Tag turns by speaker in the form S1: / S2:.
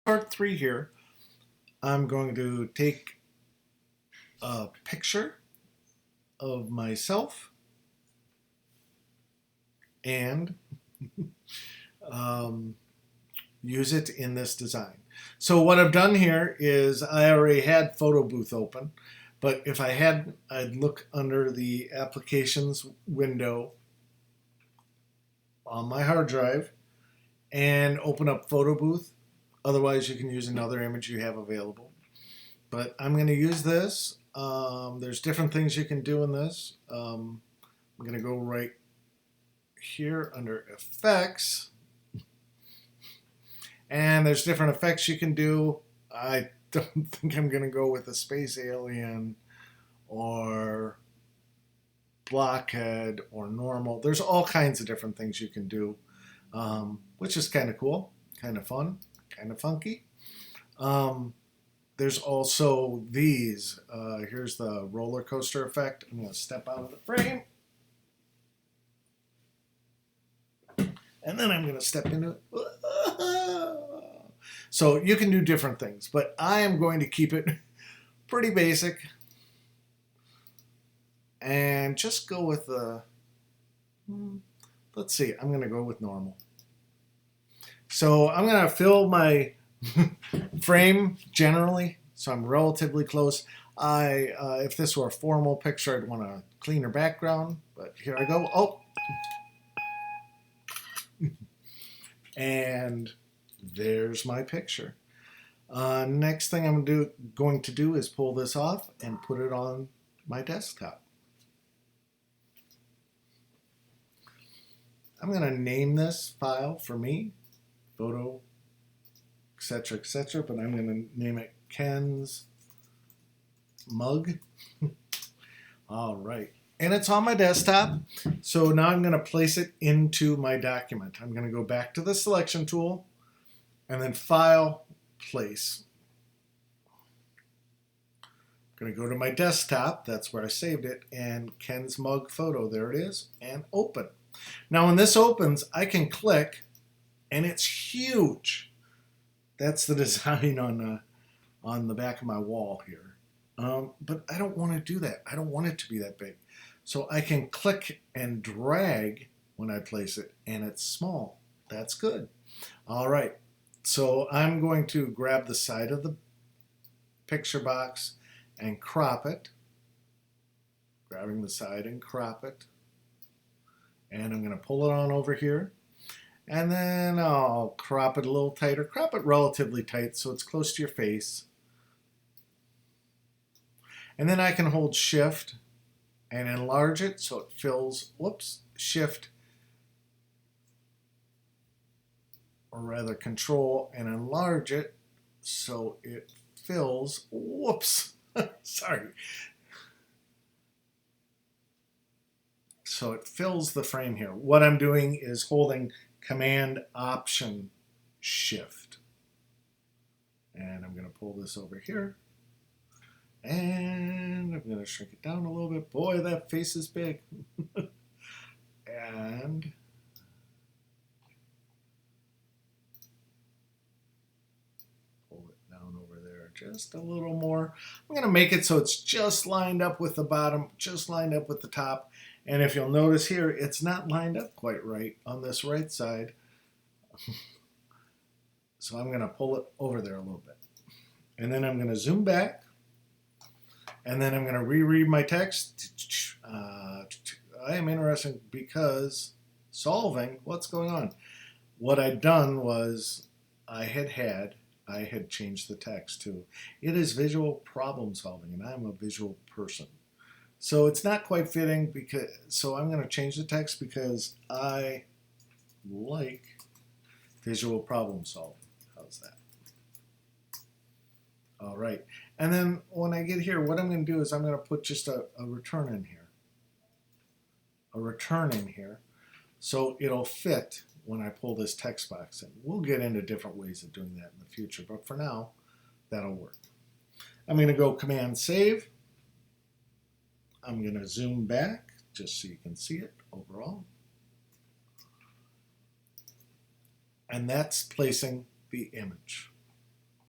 S1: part 3 here, I'm going to take a picture of myself and um, use it in this design. So what I've done here is I already had Photo Booth open, but if I had, I'd look under the applications window on my hard drive and open up Photo Booth. Otherwise, you can use another image you have available. But I'm going to use this. There's different things you can do in this. I'm going to go right here under Effects. And there's different effects you can do. I don't think I'm going to go with a space alien or blockhead or normal. There's all kinds of different things you can do, which is kind of cool, kind of fun, kind of funky. There's also these. Here's the roller coaster effect. I'm going to step out of the frame. And then I'm going to step into it. So you can do different things, but I am going to keep it pretty basic and just go with the, let's see, I'm going to go with normal. So I'm going to fill my frame generally, so I'm relatively close. If this were a formal picture, I'd want a cleaner background, but here I go. Oh, and there's my picture. Next thing I'm going to do is pull this off and put it on my desktop. I'm going to name this file for me, photo, etc., but I'm going to name it Ken's Mug. All right. And it's on my desktop. So now I'm going to place it into my document. I'm going to go back to the selection tool and then File, Place. I'm going to go to my desktop. That's where I saved it. And Ken's Mug photo. There it is. And open. Now when this opens, I can click and it's huge. That's the design on the back of my wall here. But I don't want to do that. I don't want it to be that big. So I can click and drag when I place it, and it's small. That's good. All right. So I'm going to grab the side of the picture box and crop it. Grabbing the side and crop it. And I'm going to pull it on over here. And then I'll crop it a little tighter. Crop it relatively tight so it's close to your face. And then I can hold Shift and enlarge it so it fills, Shift, or rather Control and enlarge it so it fills, sorry. So it fills the frame here. What I'm doing is holding Command Option Shift. And I'm going to pull this over here. And I'm going to shrink it down a little bit. Boy, that face is big. And pull it down over there just a little more. I'm going to make it so it's just lined up with the bottom, just lined up with the top. And if you'll notice here, it's not lined up quite right on this right side. So I'm going to pull it over there a little bit. And then I'm going to zoom back. And then I'm going to reread my text. I am interested because solving, what's going on? What I'd done was I had changed the text to, it is visual problem solving, and I'm a visual person. So it's not quite fitting, so I'm going to change the text because I like visual problem solving. How's that? All right. And then when I get here, what I'm going to do is I'm going to put just a return in here. A return in here. So it'll fit when I pull this text box in. We'll get into different ways of doing that in the future, but for now, that'll work. I'm going to go Command Save. I'm going to zoom back just so you can see it overall. And that's placing the image.